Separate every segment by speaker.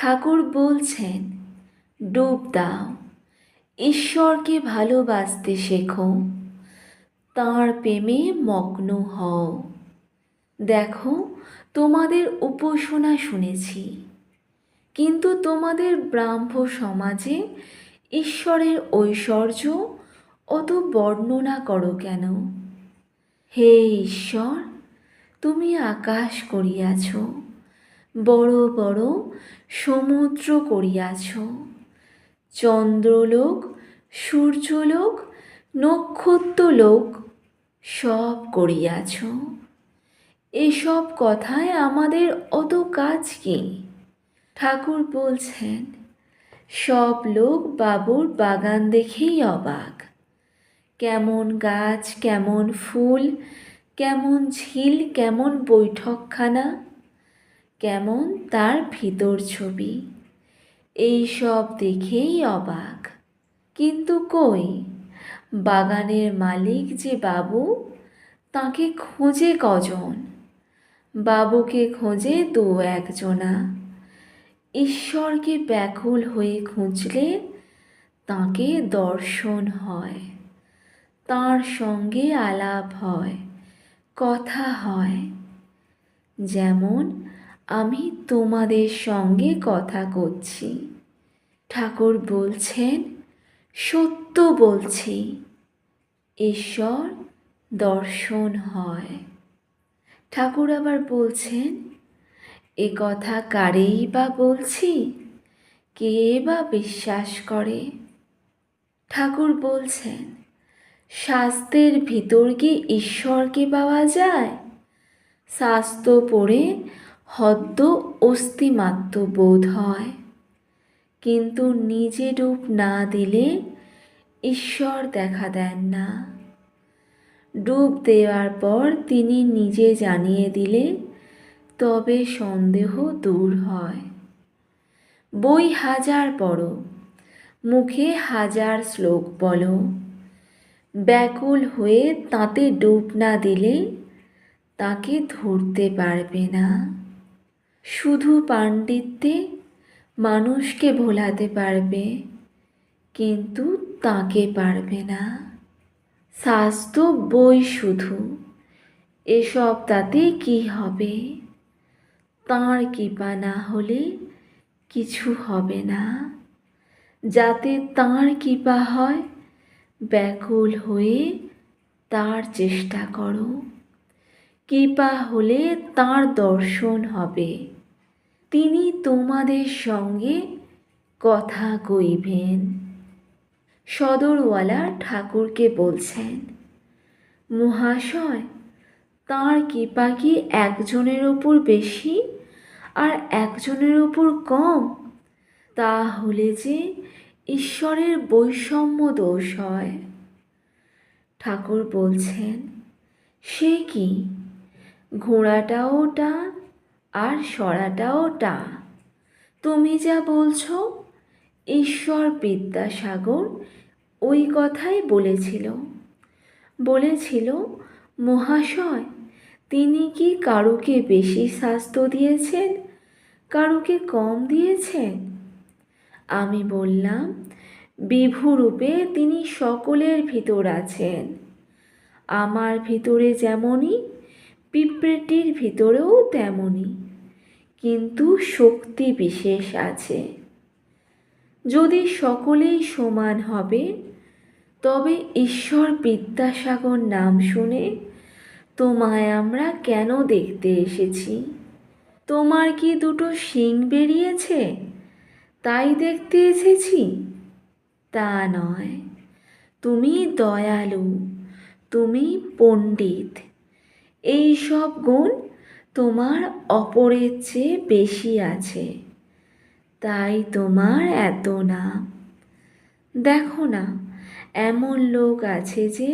Speaker 1: ঠাকুর বলছেন, ডুব দাও, ঈশ্বরকে ভালোবাসতে শেখো, তাঁর প্রেমে মগ্ন হও। দেখো, তোমাদের উপাসনা শুনেছি, কিন্তু তোমাদের ব্রাহ্ম সমাজে ঈশ্বরের ঐশ্বর্য অত বর্ণনা করো কেন? হে ঈশ্বর, তুমি আকাশ করিয়াছ, বড় বড় সমুদ্র করিয়াছ, চন্দ্রলোক, সূর্যলোক, নক্ষত্রলোক সব করিয়াছ। এসব কথায় আমাদের অত কাজ কি? ঠাকুর বলছেন, সব লোক বাবুর বাগান দেখেই অবাক। কেমন গাছ, কেমন ফুল, কেমন ঝিল, কেমন বৈঠকখানা, কেমন তার ভিতর ছবি, এই সব দেখেই অবাক। কিন্তু কই, বাগানের মালিক যে বাবু, তাকে খোঁজে কজন? বাবুকে খোঁজে দু একজনা। ঈশ্বরকে ব্যাকুল হয়ে খুঁজলে তাঁকে দর্শন হয়, তাঁর সঙ্গে আলাপ হয়, কথা হয়। যেমন আমি তোমাদের সঙ্গে কথা করছি। ঠাকুর বলছেন, সত্য বলছি, ঈশ্বর দর্শন হয়। ঠাকুর আবার বলছেন, এ কথা কারেই বা বলছি, কে বা বিশ্বাস করে? ঠাকুর বলছেন, শাস্ত্রের ভিতর কি ঈশ্বরকে পাওয়া যায়? শাস্ত্র পড়ে হদ্দ অস্তিমাত্র বোধ হয়, কিন্তু নিজে ডুব না দিলে ঈশ্বর দেখা দেন না। ডুব দেওয়ার পর তিনি নিজে জানিয়ে দিলে তবে সন্দেহ দূর হয়। বই হাজার পড়ো, মুখে হাজার শ্লোক বলো, ব্যাকুল হয়ে তাতে ডুব না দিলে তাকে ধরতে পারবে না। শুধু পাণ্ডিত্যে মানুষকে ভোলাতে পারবে, কিন্তু তাকে পারবে না। শাস্ত্র বই শুধু, এসব তাতে কি হবে? তাঁর কৃপা না হলে কিছু হবে না। যাতে তাঁর কৃপা হয়, ব্যাকুল হয়ে তার চেষ্টা করো। কৃপা হলে তাঁর দর্শন হবে, তিনি তোমাদের সঙ্গে কথা কইবেন। সদরওয়ালা ঠাকুরকে বলছেন, মহাশয়, তাঁর কৃপা কি একজনের ওপর বেশি আর একজনের ওপর কম? তা হলে যে ঈশ্বরের বৈষম্য দোষ হয়। ঠাকুর বলছেন, সে কি? ঘোড়াটাও টা আর সরাটাও টা। তুমি যা বলছো, ঈশ্বর বিদ্যাসাগর ওই কথাই বলেছিল, মহাশয়, তিনি কি কারুকে বেশি শাস্ত্র দিয়েছেন, কারুকে কম দিয়েছেন? আমি বললাম, বিভুরূপে তিনি সকলের ভিতর আছেন। আমার ভিতরে যেমনই, পিঁপড়েটির ভিতরেও তেমনই, কিন্তু শক্তি বিশেষ আছে। যদি সকলেই সমান হবে, তবে ঈশ্বর বিদ্যাসাগর নাম শুনে তোমায় আমরা কেন দেখতে এসেছি? তোমার কি দুটো শিং বেরিয়েছে, তাই দেখতে এসেছি? তা নয়, তুমি দয়ালু, তুমি পণ্ডিত, এই সব গুণ তোমার অপরের চেয়ে বেশি আছে, তাই তোমার এত নাম। দেখো না, এমন লোক আছে যে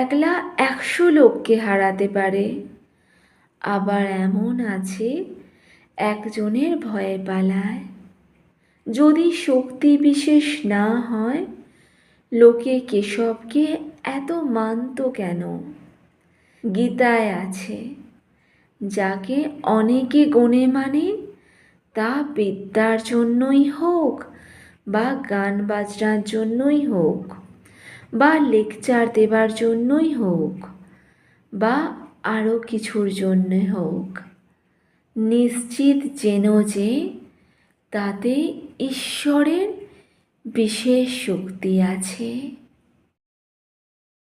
Speaker 1: একলা 100 লোককে হারাতে পারে, আবার এমন আছে একজনের ভয়ে পালায়। যদি শক্তি বিশেষ না হয়, লোকে কেশবকে এত মানত কেন? গীতায় আছে, যাকে অনেকে গুণে মানে তা বিদ্যার জন্যই হোক বা গান বাজনার জন্যই হোক বা লেকচার দেবার জন্যই হোক বা আরও কিছুর জন্যে হোক, নিশ্চিত যেন যে তাতে ঈশ্বরের বিশেষ শক্তি আছে।